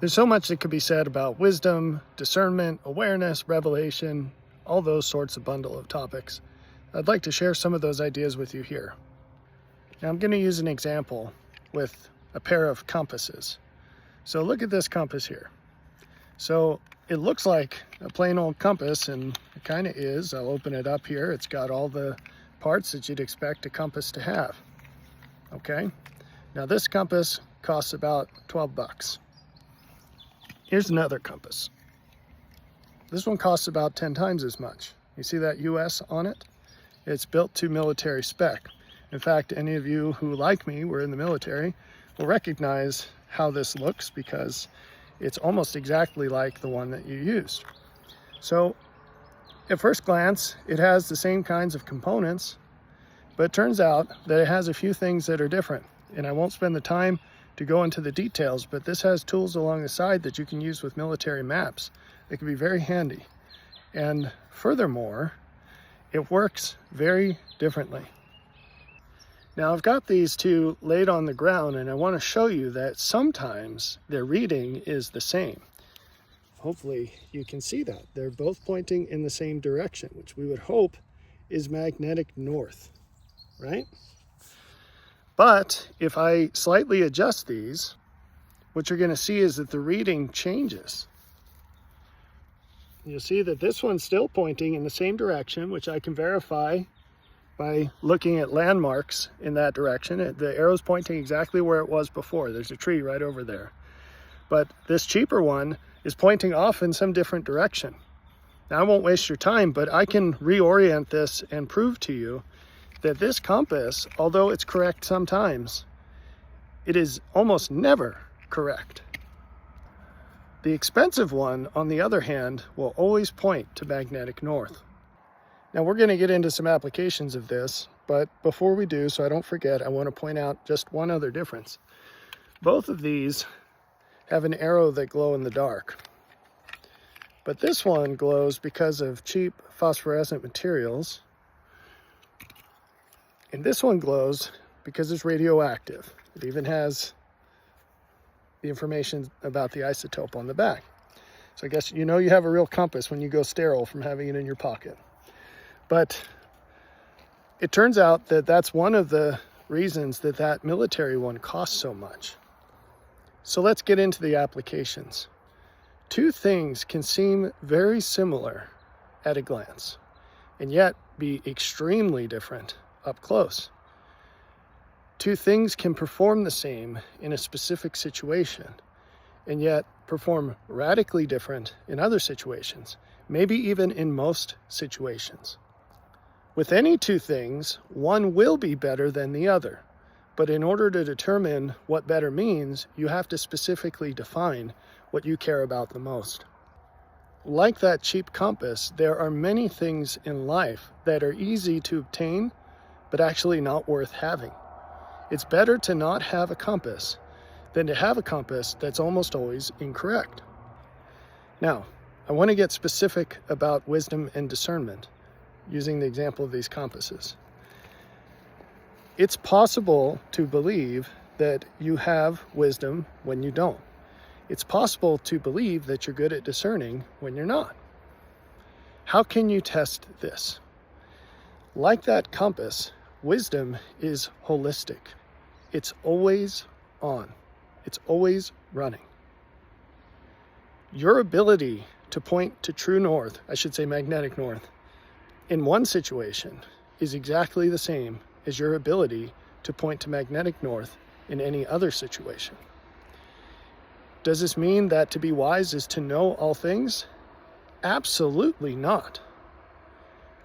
There's so much that could be said about wisdom, discernment, awareness, revelation, all those sorts of bundle of topics. I'd like to share some of those ideas with you here. Now I'm going to use an example with a pair of compasses. So look at this compass here. So it looks like a plain old compass, and it kind of is. I'll open it up here. It's got all the parts that you'd expect a compass to have. Okay, now this compass costs about 12 bucks. Here's another compass. This one costs about 10 times as much. You see that US on it? It's built to military spec. In fact, any of you who, like me, were in the military will recognize how this looks, because it's almost exactly like the one that you used. So at first glance, it has the same kinds of components, but it turns out that it has a few things that are different. And I won't spend the time to go into the details, but this has tools along the side that you can use with military maps. They can be very handy. And furthermore, it works very differently. Now I've got these two laid on the ground, and I want to show you that sometimes their reading is the same. Hopefully you can see that. They're both pointing in the same direction, which we would hope is magnetic north, right? But if I slightly adjust these, what you're going to see is that the reading changes. You'll see that this one's still pointing in the same direction, which I can verify by looking at landmarks in that direction. The arrow's pointing exactly where it was before. There's a tree right over there. But this cheaper one is pointing off in some different direction. Now I won't waste your time, but I can reorient this and prove to you that this compass, although it's correct sometimes, it is almost never correct. The expensive one, on the other hand, will always point to magnetic north. Now we're going to get into some applications of this, but before we do, so I don't forget, I want to point out just one other difference. Both of these have an arrow that glow in the dark, but this one glows because of cheap phosphorescent materials, and this one glows because it's radioactive. It even has the information about the isotope on the back. So I guess you know you have a real compass when you go sterile from having it in your pocket. But it turns out that that's one of the reasons that that military one costs so much. So let's get into the applications. Two things can seem very similar at a glance, and yet be extremely different up close. Two things can perform the same in a specific situation, and yet perform radically different in other situations, maybe even in most situations. With any two things, one will be better than the other, but in order to determine what better means, you have to specifically define what you care about the most. Like that cheap compass, there are many things in life that are easy to obtain, but actually not worth having. It's better to not have a compass than to have a compass that's almost always incorrect. Now, I want to get specific about wisdom and discernment using the example of these compasses. It's possible to believe that you have wisdom when you don't. It's possible to believe that you're good at discerning when you're not. How can you test this? Like that compass, wisdom is holistic. It's always on. It's always running. Your ability to point to true north, I should say magnetic north, in one situation is exactly the same as your ability to point to magnetic north in any other situation. Does this mean that to be wise is to know all things? Absolutely not.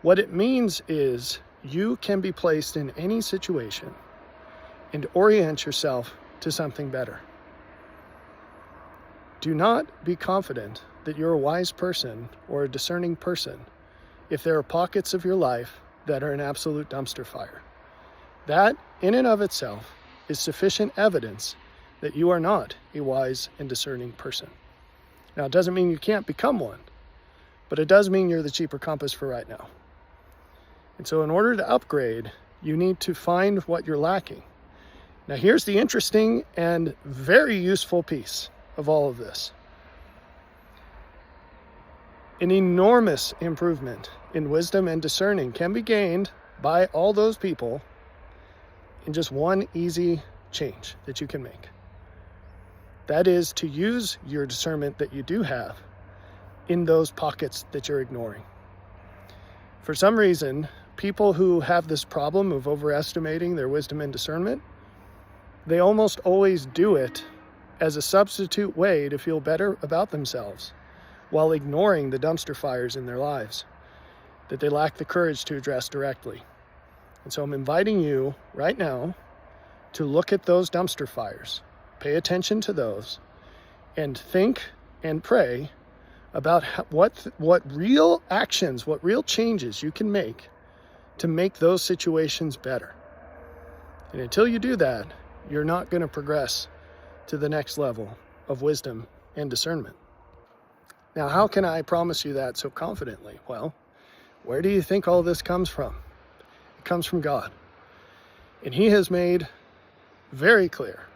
What it means is you can be placed in any situation and orient yourself to something better. Do not be confident that you're a wise person or a discerning person if there are pockets of your life that are an absolute dumpster fire. That, in and of itself, is sufficient evidence that you are not a wise and discerning person. Now, it doesn't mean you can't become one, but it does mean you're the cheaper compass for right now. And so in order to upgrade, you need to find what you're lacking. Now, here's the interesting and very useful piece, of all of this. An enormous improvement in wisdom and discerning can be gained by all those people in just one easy change that you can make. That is to use your discernment that you do have in those pockets that you're ignoring. For some reason, people who have this problem of overestimating their wisdom and discernment, they almost always do it as a substitute way to feel better about themselves while ignoring the dumpster fires in their lives that they lack the courage to address directly. And so I'm inviting you right now to look at those dumpster fires, pay attention to those, and think and pray about what real actions, what real changes you can make to make those situations better. And until you do that, you're not going to progress to the next level of wisdom and discernment. Now, how can I promise you that so confidently? Well, where do you think all this comes from? It comes from God. And He has made very clear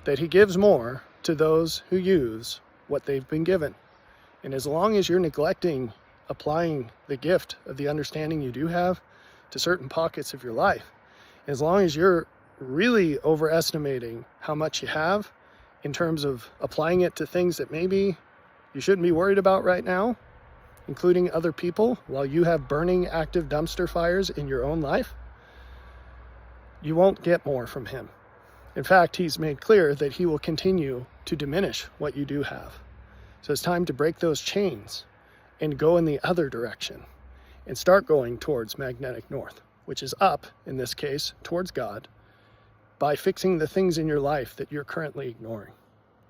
that He gives more to those who use what they've been given. And as long as you're neglecting applying the gift of the understanding you do have to certain pockets of your life, as long as you're really overestimating how much you have in terms of applying it to things that maybe you shouldn't be worried about right now, including other people, while you have burning active dumpster fires in your own life, you won't get more from Him. In fact, He's made clear that He will continue to diminish what you do have. So it's time to break those chains and go in the other direction and start going towards magnetic north, which is up, in this case, towards God, by fixing the things in your life that you're currently ignoring.